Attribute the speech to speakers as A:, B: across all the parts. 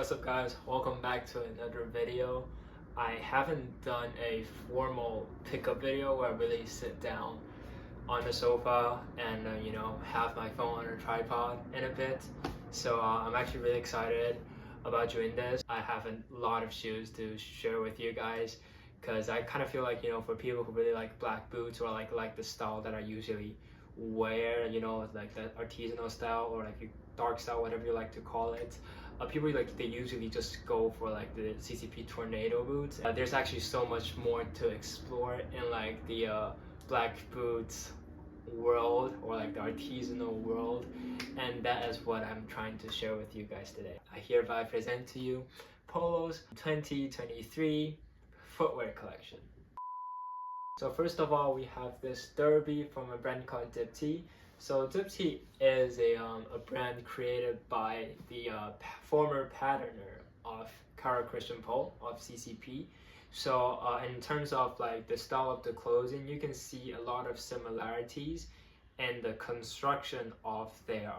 A: what's up guys, welcome back to another video. I haven't done a formal pickup video where I really sit down on the sofa and have my phone on a tripod in a bit. So I'm actually really excited about doing this. I have a lot of shoes to share with you guys because I kind of feel like, for people who really like black boots or like the style that I usually wear, like the artisanal style or like dark style, whatever you like to call it. People they usually just go for like the CCP tornado boots. There's actually so much more to explore in like the black boots world or like the artisanal world, and that is what I'm trying to share with you guys today. I hereby present to you Polo's 2023 footwear collection. So first of all, we have this derby from a brand called DEEPTI. So DEEPTI is a brand created by the former patterner of Cara Christian Pole of CCP. So in terms of like the style of the clothing, you can see a lot of similarities in the construction of their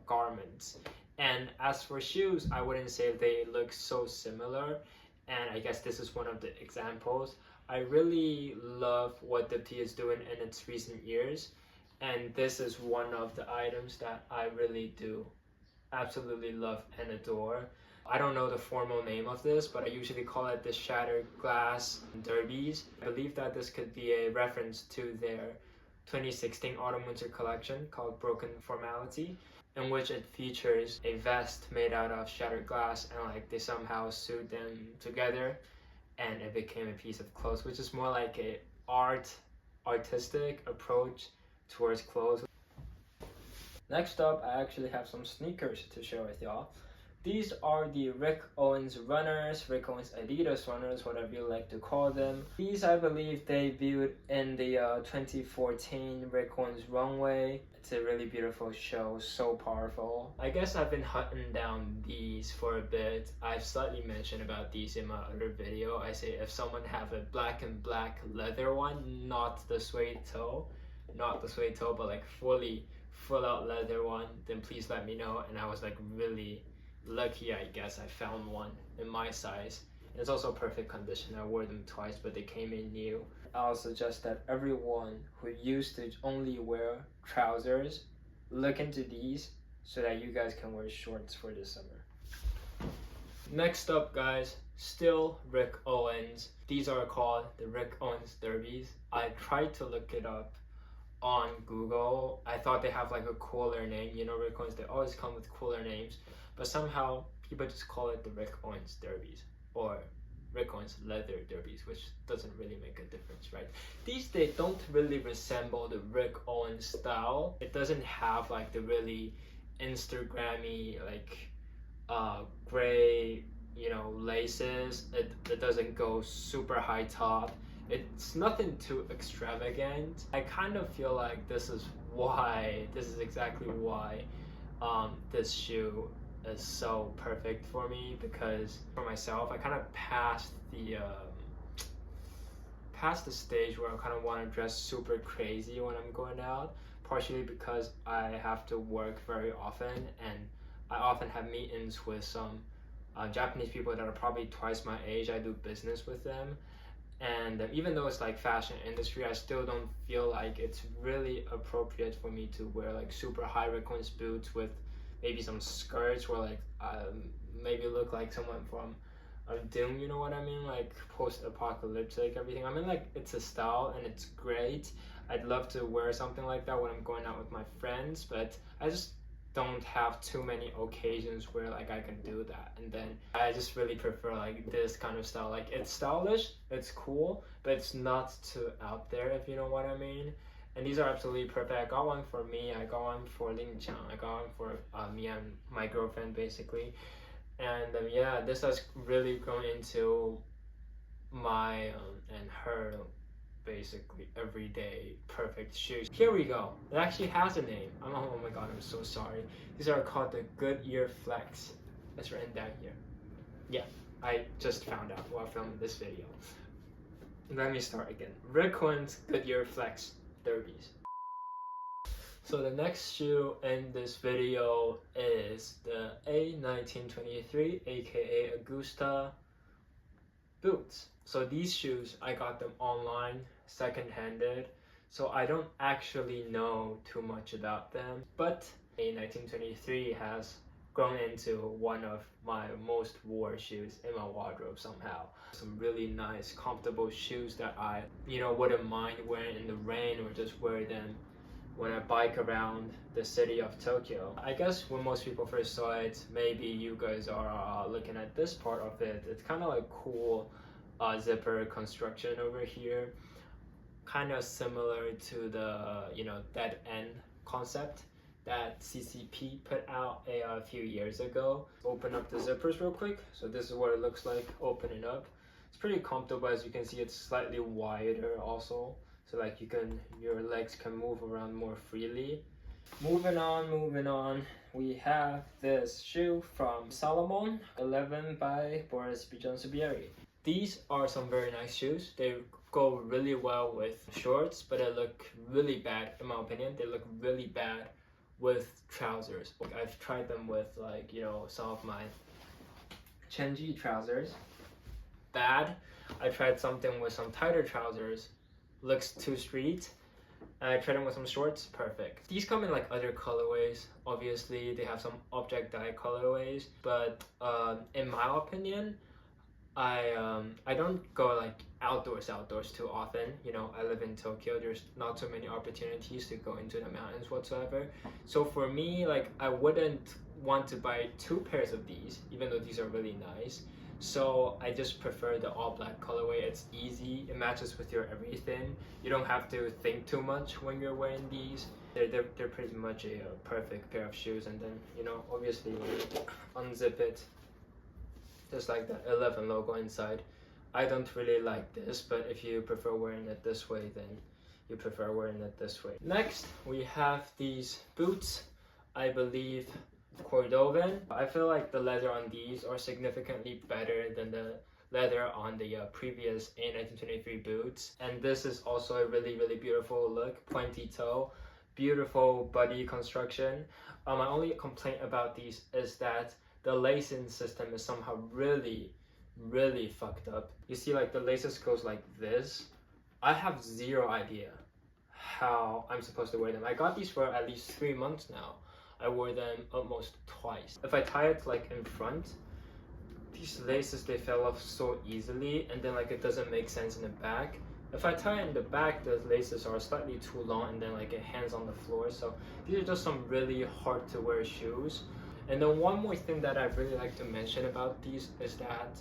A: garments. And as for shoes, I wouldn't say they look so similar, and I guess this is one of the examples. I really love what DEEPTI is doing in its recent years, and this is one of the items that I really do absolutely love and adore. I don't know the formal name of this, but I usually call it the shattered glass derbies. I believe that this could be a reference to their 2016 autumn-winter collection called Broken Formality, in which it features a vest made out of shattered glass, and like they somehow sewed them together and it became a piece of clothes, which is more like a artistic approach towards clothes. Next up, I actually have some sneakers to share with y'all. These are the Rick Owens runners, Rick Owens Adidas runners, whatever you like to call them. These, I believe, debuted in the 2014 Rick Owens runway. It's a really beautiful show, so powerful. I guess I've been hunting down these for a bit. I've slightly mentioned about these in my other video. I say if someone have a black and black leather one, not the suede toe, but like full out leather one, then please let me know. And I was like really lucky, I guess. I found one in my size. It's also perfect condition. I wore them twice, but they came in new. I'll suggest that everyone who used to only wear trousers look into these so that you guys can wear shorts for this summer. Next up, guys, still Rick Owens. These are called the Rick Owens derbies. I tried to look it up on Google. I thought they have like a cooler name. Rick Owens, they always come with cooler names, but somehow people just call it the Rick Owens derbies or Rick Owens leather derbies, which doesn't really make a difference, right? They don't really resemble the Rick Owens style. It doesn't have like the really Instagrammy like gray laces. It doesn't go super high top. It's nothing too extravagant. I kind of feel like this is exactly why this shoe is so perfect for me, because for myself, I kind of passed the stage where I kind of want to dress super crazy when I'm going out, partially because I have to work very often, and I often have meetings with some Japanese people that are probably twice my age. I do business with them. And even though it's like fashion industry, I still don't feel like it's really appropriate for me to wear like super high Rick Owens boots with maybe some skirts, or like maybe look like someone from Doom, you know what I mean? Like post-apocalyptic everything. I mean, like, it's a style and it's great. I'd love to wear something like that when I'm going out with my friends, but I just don't have too many occasions where like I can do that. And then I just really prefer like this kind of style. Like, it's stylish, it's cool, but it's not too out there, if you know what I mean. And these are absolutely perfect. I got one for me, I got one for Ling Chang, I got one for me and my girlfriend basically. And yeah, this has really grown into my and her basically everyday perfect shoes. Here we go. It actually has a name. Oh my god, I'm so sorry. These are called the Goodyear Flex. It's written down here. Yeah, I just found out while filming this video. Let me start again. Rick Owens Goodyear Flex derbies. So the next shoe in this video is the A1923, aka Augusta boots. So these shoes, I got them online, second-handed, so I don't actually know too much about them, but A1923 has grown into one of my most worn shoes in my wardrobe somehow. Some really nice, comfortable shoes that I, wouldn't mind wearing in the rain or just wear them when I bike around the city of Tokyo. I guess when most people first saw it, maybe you guys are looking at this part of it. It's kind of like cool zipper construction over here, kind of similar to the dead end concept that CCP put out a few years ago. Open up the zippers real quick. So this is what it looks like opening up. It's pretty comfortable. As you can see, it's slightly wider also, so like your legs can move around more freely. Moving on, we have this shoe from Salomon, 11 by Boris Bijansubieri. These are some very nice shoes. They go really well with shorts, but they look really bad, in my opinion. They look really bad with trousers. I've tried them with some of my Chenji trousers. Bad. I tried something with some tighter trousers. Looks too street. I tried them with some shorts. Perfect. These come in like other colorways. Obviously, they have some object dye colorways, but in my opinion, I don't go like outdoors too often. I live in Tokyo. There's not so many opportunities to go into the mountains whatsoever. So for me, like, I wouldn't want to buy 2 pairs of these, even though these are really nice. So I just prefer the all black colorway. It's easy. It matches with your everything. You don't have to think too much when you're wearing these. They're pretty much a perfect pair of shoes. And then obviously when you unzip it, just like the 11 logo inside. I don't really like this, but if you prefer wearing it this way, then you prefer wearing it this way. Next, we have these boots. I believe Cordovan. I feel like the leather on these are significantly better than the leather on the previous A1923 boots. And this is also a really, really beautiful look. Pointy toe, beautiful body construction. My only complaint about these is that the lacing system is somehow really fucked up. You see, like, the laces goes like this. I have zero idea how I'm supposed to wear them. I got these for at least 3 months now. I wore them almost twice. If I tie it like in front, these laces, they fell off so easily, and then like it doesn't make sense in the back. If I tie it in the back, the laces are slightly too long, and then like it hangs on the floor. So these are just some really hard to wear shoes. And then one more thing that I really like to mention about these is that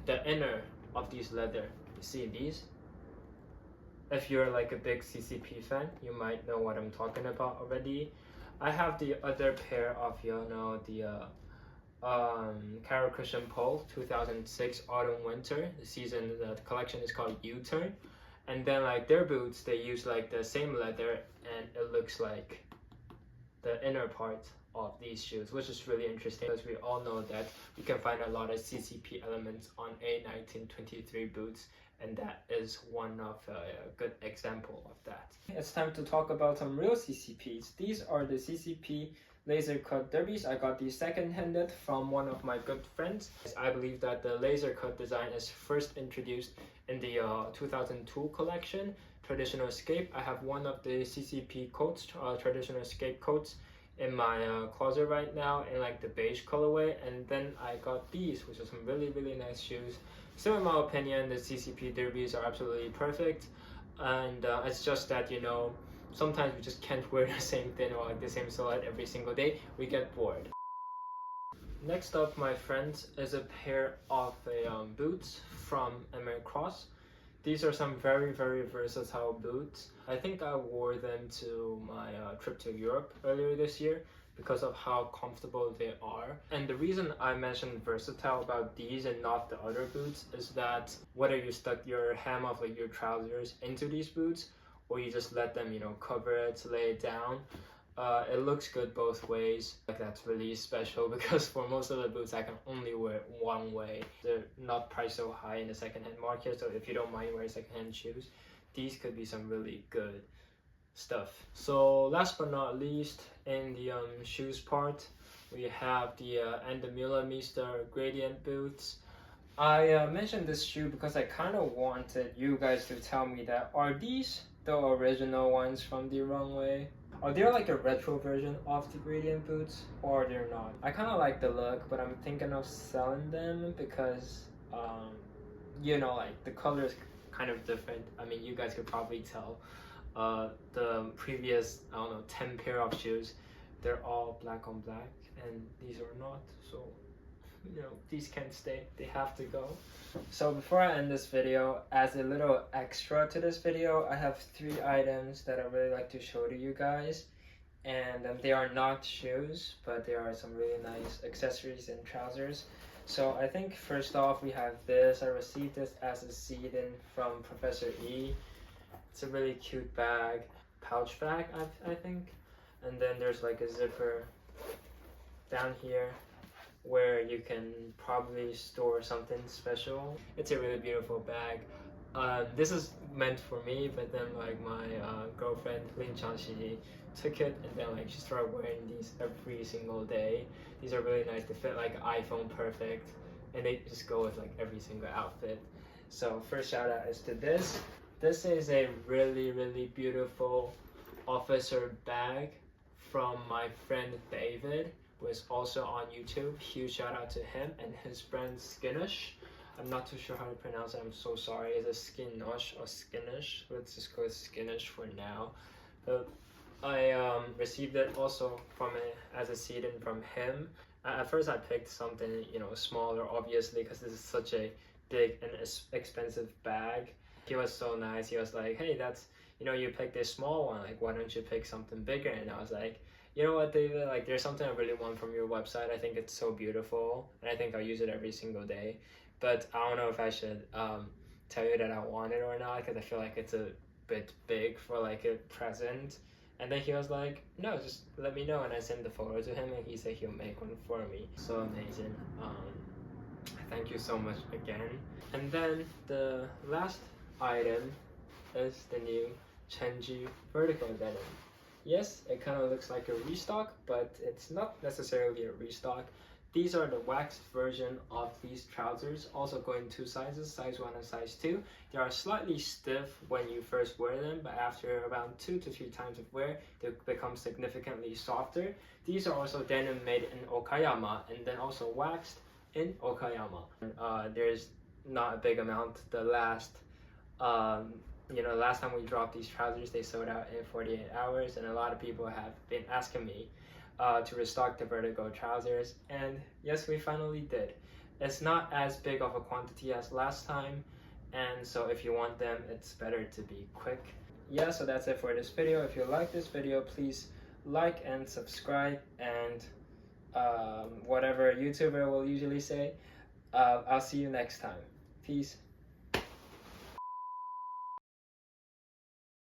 A: the inner of these leather, you see these? If you're like a big CCP fan, you might know what I'm talking about already. I have the other pair of the Carol Christian POELL 2006 autumn winter. The collection is called U-Turn, and then like their boots, they use like the same leather, and it looks like the inner part of these shoes, which is really interesting because we all know that we can find a lot of CCP elements on A1923 boots, and that is one of a good example of that. It's time to talk about some real CCPs. These are the CCP laser cut derbies. I got these second-handed from one of my good friends. I believe that the laser cut design is first introduced in the 2002 collection, Traditional Escape. I have one of the CCP coats, Traditional Escape coats, in my closet right now in like the beige colorway. And then I got these, which are some really nice shoes. So in my opinion, the CCP derbies are absolutely perfect, and it's just that sometimes we just can't wear the same thing or like the same silhouette every single day. We get bored. Next up, my friends, is a pair of boots from Cross. These are some very versatile boots. I think I wore them to my trip to Europe earlier this year because of how comfortable they are. And the reason I mentioned versatile about these and not the other boots is that whether you stuck your hem of like your trousers into these boots or you just let them cover it, lay it down, it looks good both ways. Like, that's really special because for most of the boots I can only wear it one way. They're not priced so high in the secondhand market, so if you don't mind wearing secondhand shoes, these could be some really good stuff. So last but not least, in the shoes part, we have the DEMEULEMEESTER gradient boots. I mentioned this shoe because I kind of wanted you guys to tell me that are these the original ones from the runway? Are they like a retro version of the gradient boots, or they're not? I kind of like the look, but I'm thinking of selling them because you know, like the color is kind of different. I mean, you guys could probably tell. The previous, I don't know, 10 pair of shoes, they're all black on black, and these are not. So, you know, these can't stay. They have to go. So before I end this video, as a little extra to this video, I have 3 items that I really like to show to you guys. And they are not shoes, but they are some really nice accessories and trousers. So I think first off we have this. I received this as a seed-in from Professor E. It's a really cute bag, pouch bag, I think. And then there's like a zipper down here where you can probably store something special. It's a really beautiful bag. This is meant for me, but then like my girlfriend Lin Changxi took it, and then like she started wearing these every single day. These are really nice. They fit like iPhone perfect, and they just go with like every single outfit. So first shout out is to this. This is a really beautiful officer bag from my friend David, who is also on YouTube. Huge shout out to him and his brand Skinish. I'm not too sure how to pronounce it. I'm so sorry. Is it Skinosh or Skinish? Let's just go with Skinish for now. But I received it also from as a seed-in from him. At first I picked something, you know, smaller, obviously, because this is such a big and expensive bag. He was so nice. He was like, hey, that's, you know, you picked this small one, like why don't you pick something bigger? And I was like, you know what, David, like there's something I really want from your website. I think it's so beautiful, and I think I'll use it every single day. But I don't know if I should tell you that I want it or not, because I feel like it's a bit big for like a present. And then he was like, no, just let me know. And I sent the photo to him, and he said he'll make one for me. So amazing. Thank you so much again. And then the last item is the new Chenji vertical denim. Yes, it kind of looks like a restock, but it's not necessarily a restock. These are the waxed version of these trousers, also go in 2 sizes, size 1 and size 2. They are slightly stiff when you first wear them, but after around 2 to 3 times of wear, they become significantly softer. These are also denim made in Okayama, and then also waxed in Okayama. There's not a big amount. The last last time we dropped these trousers, they sold out in 48 hours, and a lot of people have been asking me to restock the vertigo trousers, and yes, we finally did. It's not as big of a quantity as last time, and so if you want them, it's better to be quick. Yeah, so that's it for this video. If you like this video, please like and subscribe, and whatever YouTuber will usually say. I'll see you next time. Peace.